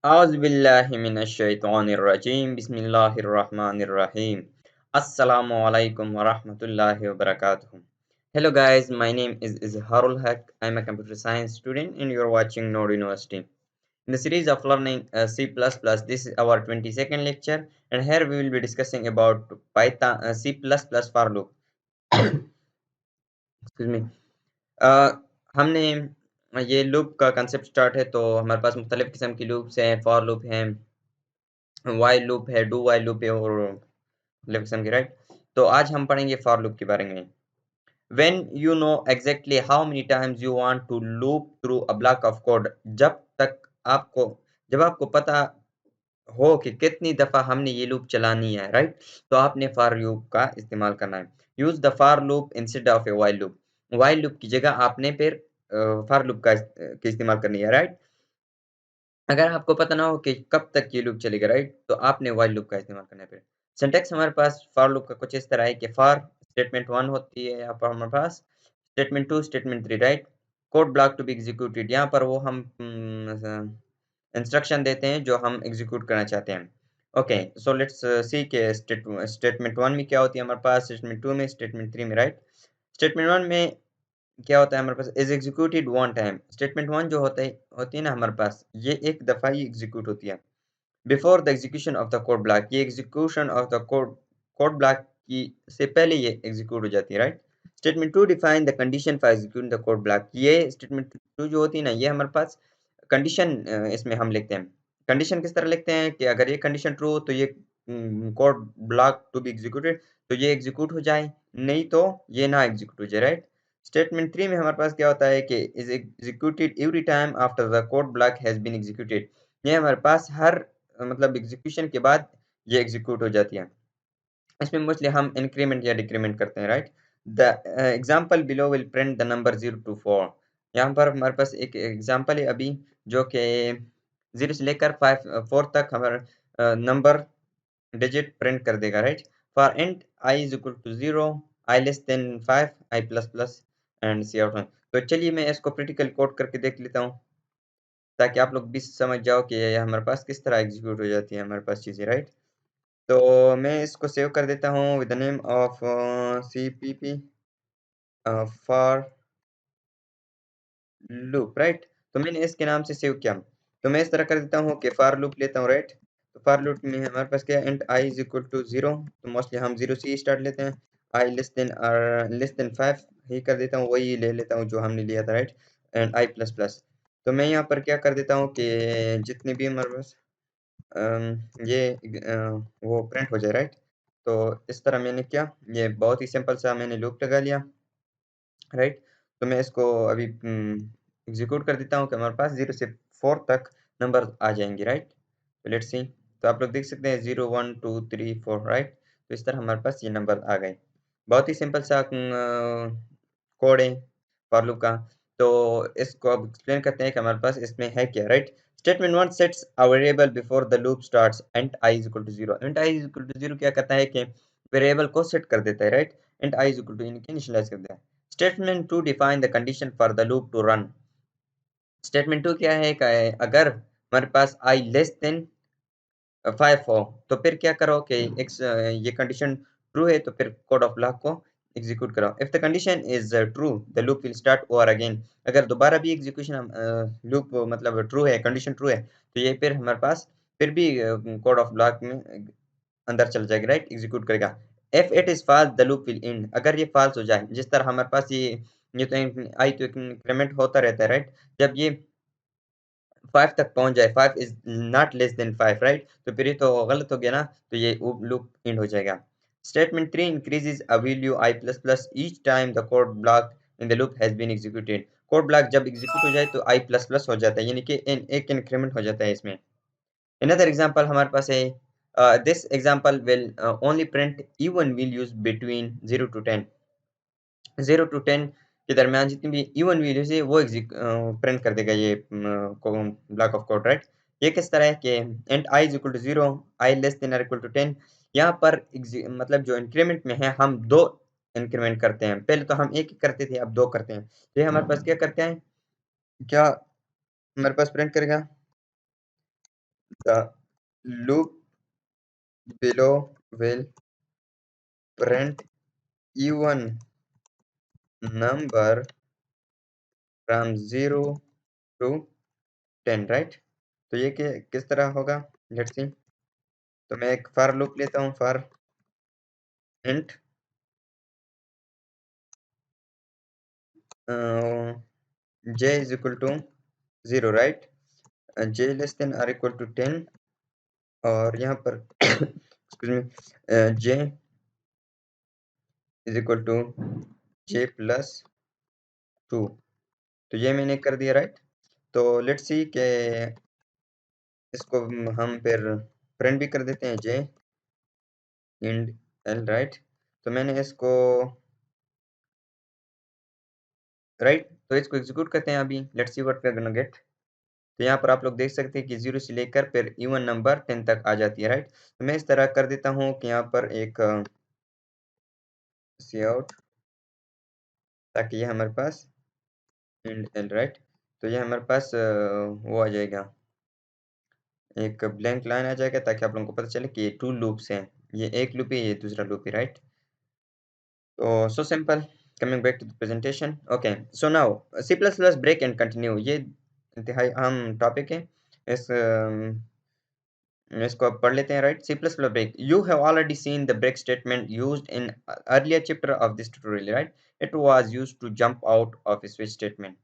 Auzubillahiminash-shaytanir-rajim. Bismillahir-rahmanir-rahim. Assalamu alaikum wa rahmatullahi wa barakatuh. Hello guys, my name is Izharul Haq. I'm a computer science student and you're watching Node University. In the series of learning C++, this is our 22nd lecture and here we will be discussing about Python C++ for loop. Excuse me. हमने ये loop का concept start है तो हमारे पास मुख्तलिफ किस्म की loops हैं, फॉर लूप हैं, वाइल लूप है, डू वाइल लूप है और मुख्तलिफ किस्म की, राइट। तो आज हम पढ़ेंगे फॉर लूप के बारे में। When you know exactly how many times you want to loop through a block of code, आपको जब आपको पता हो कि कितनी दफ़ा हमने ये लूप चलानी है, राइट, तो आपने फॉर लूप का इस्तेमाल करना है। Use the for loop instead of A while loop. While loop की जगह आपने फिर फॉर लूप की इस्तेमाल करनी है, राइट। अगर आपको पता ना हो कि कब तक ये लूप चलेगा, राइट, तो आपने व्हाइल लूप का इस्तेमाल करना है फिर। सिंटैक्स हमारे पास फॉर लूप का कुछ इस तरह है कि फॉर स्टेटमेंट 1 होती है, यहाँ पर हमारे पास statement 2, statement 3, right. Code block to be executed, यहाँ पर वो हम इंस्ट्रक्शन देते हैं जो हम एग्जीक्यूट करना चाहते हैं। ओके, सो लेट्स सी के स्टेटमेंट 1 में क्या होती है हमारे पास, स्टेटमेंट 2 में, स्टेटमेंट 3 में, राइट। स्टेटमेंट 1 में क्या होता है हमारे पास, is executed one time. Statement 1 जो होती है ना हमारे पास, ये एक दफ़ा ही एग्जीक्यूट होती है। Before the execution of the code block, ये execution of the code block की से पहले ये एग्जीक्यूट हो जाती है, right. Statement 2 define the condition for executing the code block. ये स्टेटमेंट 2 जो होती है ना, ये हमारे पास कंडीशन इसमें हम लिखते हैं। कंडीशन किस तरह लिखते हैं कि अगर ये कंडीशन ट्रू हो तो ये code block to be executed, तो ये एग्जीक्यूट हो जाए, नहीं तो ये ना एग्जीक्यूट हो जाए, राइट। स्टेटमेंट 3 में हमारे पास क्या होता है कि is executed every time after the code block has been executed. ये हमारे पास हर मतलब एग्जीक्यूशन के बाद ये एग्जीक्यूट हो जाती है। इसमें मोस्टली हम इंक्रीमेंट या डिक्रीमेंट करते हैं, right. The example below will print the number 0 to 4। यहाँ पर हमारे पास एक एग्जांपल है अभी, जो कि 0 से लेकर 4 तक हमारा नंबर डिजिट प्रिंट कर देगा, right. For int i is equal to 0, i less than 5, i plus plus and C out 1। तो चलिए मैं इसको प्रैक्टिकल कोड करके देख लेता हूँ, ताकि आप लोग भी समझ जाओ कि ये हमारे पास किस तरह एग्जीक्यूट हो जाती है हमारे पास चीज़ें, राइट। तो मैं इसको सेव कर देता हूँ with the name of cpp for loop, right. तो मैंने इसके नाम से सेव किया। तो मैं इस तरह कर देता हूँ कि फॉर लूप लेता हूँ, राइट। तो फॉर लूप में हमारे पास क्या है, int i is equal to 0। तो मोस्टली हम 0 से ही स्टार्ट लेते हैं। i लेस देन 5 ही कर देता हूँ, वही ले लेता हूँ जो हमने लिया था, right. And i plus plus. तो मैं यहाँ पर क्या कर देता हूँ कि जितने भी हमारे पास ये वो प्रिंट हो जाए, राइट। तो इस तरह मैंने किया, ये बहुत ही सिंपल सा मैंने लूप लगा लिया, राइट। तो मैं इसको अभी एग्जीक्यूट कर देता हूँ कि हमारे पास 0 से 4 तक नंबर आ जाएंगे, राइट। तो लेट्स सी। तो आप लोग देख सकते हैं 0 1 2 3 4, राइट। तो इस तरह हमारे पास ये नंबर आ गए। बहुत ही सिंपल सा कोड है फॉर लूप का। तो इसको अब एक्सप्लेन करते हैं कि हमारे पास इसमें है क्या, right. Statement 1 sets a variable before the loop starts and i is equal to 0। And i is equal to 0 क्या करता है कि वेरिएबल को सेट कर देता है, right. And i is equal to initialize कर देता है। Statement 2 define the condition for the loop to run. Statement 2 क्या है कि अगर हमारे पास i लेस देन 5 हो, तो फिर क्या करो कि ये कंडीशन ट्रू है तो फिर कोड ऑफ ब्लॉक को एग्जीक्यूट करो। If the condition is true the loop will start over again. अगर दोबारा भी एग्जीक्यूशन लूप मतलब ट्रू है, कंडीशन ट्रू है, तो ये फिर हमारे पास फिर भी कोड ऑफ ब्लॉक में अंदर चल जाएगा, राइट, एग्जीक्यूट करेगा। If it is false the loop will end. अगर ये फॉल्स हो जाए, जिस तरह हमारे पास ये तो आई तो इंक्रीमेंट होता रहता है, राइट। जब ये 5 तक पहुंच जाए, 5 is not less than 5, right, तो फिर ये तो गलत हो गया ना, तो ये लूप एंड हो जाएगा। Statement 3 increases a value i plus plus each time the code block in the loop has been executed. Code block जब एग्जीक्यूट हो जाए तो i प्लस प्लस हो जाता है, यानी कि एक इंक्रीमेंट हो जाता है इसमें। Another example हमारे पास है this example will only print even values between 0 to 10। 0 to 10 के दरमियान जितनी भी इवन वैल्यूज है वो प्रिंट कर देगा ये ब्लॉक ऑफ कोड, राइट। ये किस तरह है कि int i is equal to 0, i less than और इक्वल टू 10। यहाँ पर मतलब जो इंक्रीमेंट में है हम दो इंक्रीमेंट करते हैं, पहले तो हम एक ही करते थे, अब दो करते हैं। तो ये हमारे पास क्या करते हैं, क्या हमारे पास प्रिंट करेगा The loop below will print even number from 0 to 10, right. तो ये किस तरह होगा, लेट्स सी। तो मैं एक फॉर लूप लेता हूँ, for int j is equal to 0, right, j less than or equal to 10, और यहाँ पर excuse me j is equal to j plus 2। तो ये मैंने कर दिया, राइट। तो लेट्स सी के इसको हम फिर प्रिंट भी कर देते हैं, j इंड l, राइट। तो मैंने इसको, राइट, तो इसको एग्जीक्यूट करते हैं अभी, let's see what we are gonna get. तो यहाँ पर आप लोग देख सकते हैं कि 0 से लेकर फिर इवन नंबर 10 तक आ जाती है, राइट। तो मैं इस तरह कर देता हूँ कि यहाँ पर एक सी आउट, ताकि ये हमारे पास इंड एल, राइट। तो ये हमारे पास वो आ जाएगा, एक ब्लैंक लाइन आ जाएगा, ताकि आप लोगों को पता चले कि ये 2 लूप्स हैं, ये एक लूप है, ये दूसरा लूप है, राइट। तो so simple, coming back to the presentation. Okay, so now C plus plus break and continue, ये इंतहाई अहम टॉपिक है। इस इसको अब पढ़ लेते हैं, right. C plus plus break, you have already seen the break statement used in earlier chapter of this tutorial, right. It was used to jump out of switch statement.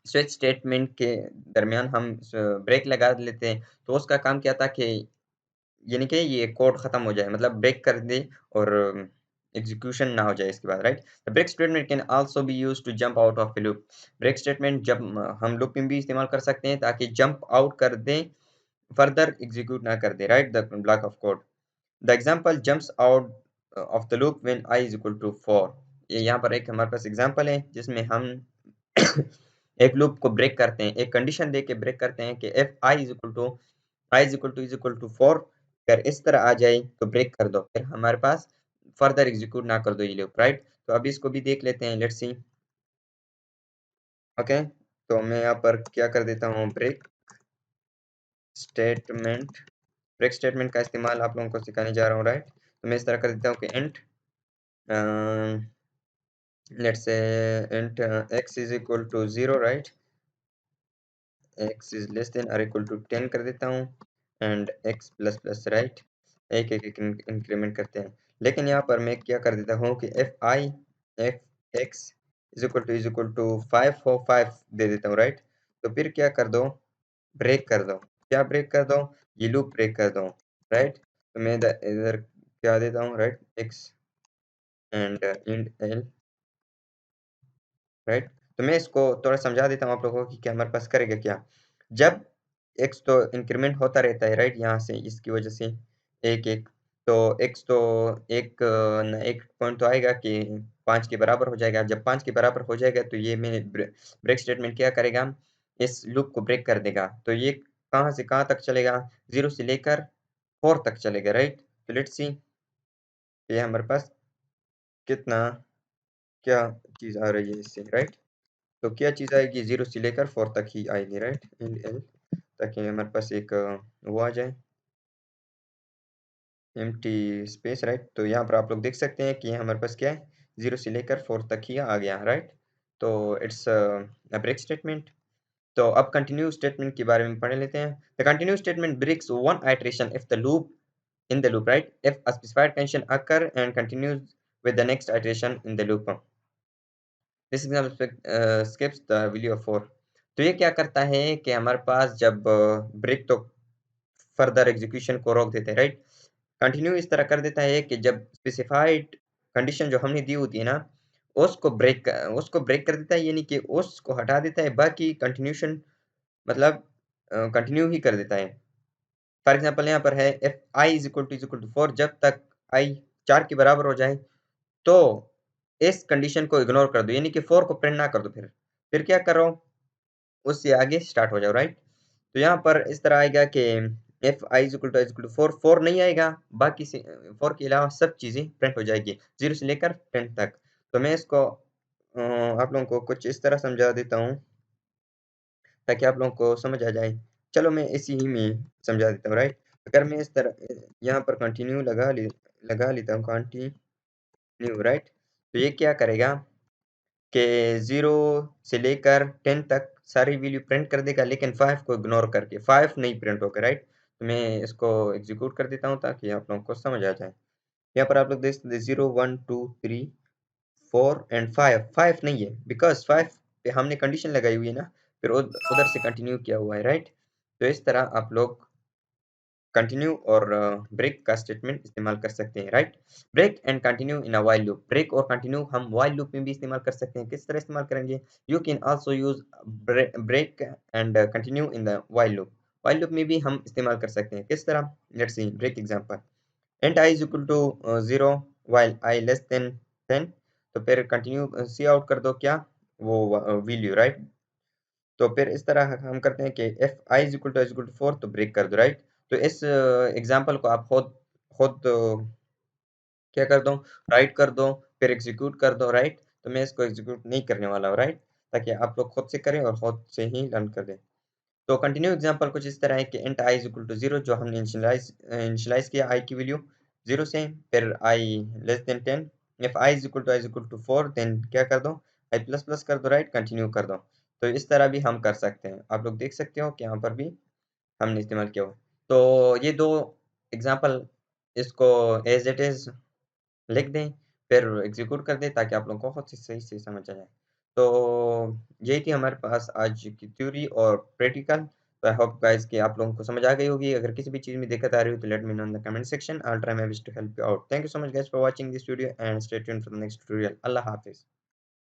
Switch statement के दरमियान हम break लगा लेते हैं, तो उसका काम क्या था कि यानी कि ये कोड खत्म हो जाए, मतलब ब्रेक कर दे और एग्जीक्यूशन ना हो जाए इसके बाद, right. The break statement can also be used to jump out of a loop. Break statement जब हम लूप में भी इस्तेमाल कर सकते हैं, ताकि जंप आउट कर दें, फर्दर एग्जीक्यूट ना कर दे, right, the block of code. The example jumps out of the loop when I is equal to 4। ये यहाँ पर एक हमारे पास एग्जांपल है जिसमें हम एक लूप को ब्रेक करते हैं, एक कंडीशन दे के ब्रेक करते हैं कि if I is equal to 4 अगर इस तरह आ जाए तो ब्रेक कर दो, फिर हमारे पास फर्दर एग्जीक्यूट ना कर दो ये लूप, राइट। तो अभी इसको भी देख लेते हैं, लेट्स सी। ओके, तो मैं यहाँ पर क्या कर देता हूँ, स्टेटमेंट ब्रेक स्टेटमेंट का इस्तेमाल आप लोगों को सिखाने जा रहा हूँ, राइट। तो मैं इस तरह कर देता हूँ कि int let's say int x is equal to 0, right, x is less than और इक्वल टू 10 कर देता हूँ, and x plus plus, right. एक एक एक इंक्रीमेंट करते हैं, लेकिन यहाँ पर मैं क्या कर देता हूँ कि f x is equal to 5 4 5 दे देता हूँ, राइट। तो फिर क्या कर दो, ब्रेक कर दो, क्या ब्रेक कर दो, ये लूप ब्रेक कर दो, राइट। तो मैं इधर क्या देता हूँ, right, x and int l, right. तो मैं इसको थोड़ा समझा देता हूँ आप लोगों को कि हमारे पास करेगा क्या। जब x तो इंक्रीमेंट होता रहता है, राइट, यहाँ से इसकी वजह से एक एक, तो x तो एक न एक पॉइंट तो आएगा कि 5 के बराबर हो जाएगा। जब 5 के बराबर हो जाएगा तो ये मैंने ब्रेक स्टेटमेंट क्या करेगा, इस लूप को ब्रेक कर देगा। तो ये कहाँ से कहाँ तक चलेगा, 0 से लेकर 4 तक चलेगा, राइट। तो लेट्स सी ये हमारे पास कितना क्या चीज़ आ रही है इससे, राइट। तो क्या चीज़ आएगी, 0 से लेकर 4 तक ही आएगी, राइट, इंड एल, ताकि हमारे पास एक वो आ जाए, एम्प्टी स्पेस, राइट। तो यहाँ पर आप लोग देख सकते हैं कि हमारे पास क्या है, 0 से लेकर 4 तक ही आ गया, राइट। तो इट्स अ ब्रेक स्टेटमेंट। तो अब कंटिन्यू स्टेटमेंट के बारे में पढ़ लेते हैं। The continue statement breaks one iteration if the loop in the loop, right? If a specified condition occur and continues with the next iteration in the loop. This example skips the value of 4। तो ये क्या करता है कि हमारे पास जब break तो further execution को रोक देते हैं, राइट। कंटिन्यू इस तरह कर देता है कि जब स्पेसिफाइड कंडीशन जो हमने दी होती है ना, उसको ब्रेक कर देता है, यानी कि उसको हटा देता है, बाकी कंटिन्यूशन मतलब कंटिन्यू ही कर देता है। फॉर एग्जांपल यहाँ पर है if I is equal to 4, जब तक आई 4 के बराबर हो जाए तो इस कंडीशन को इग्नोर कर दो, यानी कि 4 को प्रिंट ना कर दो, फिर क्या करो, उससे आगे स्टार्ट हो जाओ, राइट। तो यहाँ पर इस तरह आएगा कि if I is equal to 4, 4 नहीं आएगा, बाकी से 4 के अलावा सब चीज़ें प्रिंट हो जाएगी 0 से लेकर 10 तक। तो मैं इसको आप लोगों को कुछ इस तरह समझा देता हूँ ताकि आप लोगों को समझ आ जाए। चलो मैं इसी ही में समझा देता हूँ, राइट। अगर मैं इस तरह यहाँ पर कंटिन्यू लगा लेता हूँ, कंटिन्यू, राइट। तो ये क्या करेगा कि 0 से लेकर 10 तक सारी वैल्यू प्रिंट कर देगा, लेकिन 5 को इग्नोर करके 5 नहीं प्रिंट होगा, राइट। तो मैं इसको एग्जीक्यूट कर देता हूँ ताकि आप लोगों को समझ आ जाए। यहाँ पर आप लोग देख सकते हैं 0 1 2 3 4 एंड 5, 5 नहीं है बिकॉज 5 पे हमने कंडीशन लगाई हुई है ना, फिर उधर से कंटिन्यू किया हुआ है, राइट। तो इस तरह आप लोग कंटिन्यू और ब्रेक का स्टेटमेंट इस्तेमाल कर सकते हैं, right. Break and continue in a while loop, break और कंटिन्यू हम व्हाइल लूप में भी इस्तेमाल कर सकते हैं। किस तरह इस्तेमाल करेंगे? You can also use break and continue in the while loop, while loop में भी हम इस्तेमाल कर सकते हैं। किस तरह? Let's see break example, int I is equal to 0 while I less than 10। तो फिर कंटिन्यू सी आउट कर दो क्या वो वैल्यू, राइट। तो फिर इस तरह हम करते हैं कि if I is equal to 4, तो ब्रेक कर दो, राइट। तो इस एग्जांपल को आप खुद खुद क्या कर दो, राइट कर दो, फिर एग्जीक्यूट कर दो, राइट। तो मैं इसको एग्जीक्यूट नहीं करने वाला हूँ, राइट, ताकि आप लोग खुद से करें और खुद से ही लर्न कर दें। तो कंटिन्यू एग्जांपल कुछ इस तरह है कि int I is equal to 0, जो हमने इनिशियलाइज किया आई की वैल्यू 0 से, फिर I less than 10। If I is equal to 4, then क्या कर दो, आई प्लस प्लस कर दो, राइट, कंटिन्यू कर दो। तो इस तरह भी हम कर सकते हैं, आप लोग देख सकते हो कि यहाँ पर भी हमने इस्तेमाल किया हुआ। तो ये दो एग्जांपल, इसको एज इट इज लिख दें, फिर एग्जीक्यूट कर दें ताकि आप लोगों को बहुत सही से समझ आ जाए। तो यही थी हमारे पास आज की थ्योरी और प्रैक्टिकल। तो आई होप गाइस कि आप लोगों को समझ आ गई होगी। अगर किसी भी चीज़ में दिक्कत आ रही हो तो let me know in the comment section, I will try my best to help you out. Thank you so much guys for watching this video and stay tuned for the next tutorial. अल्लाह हाफिज़।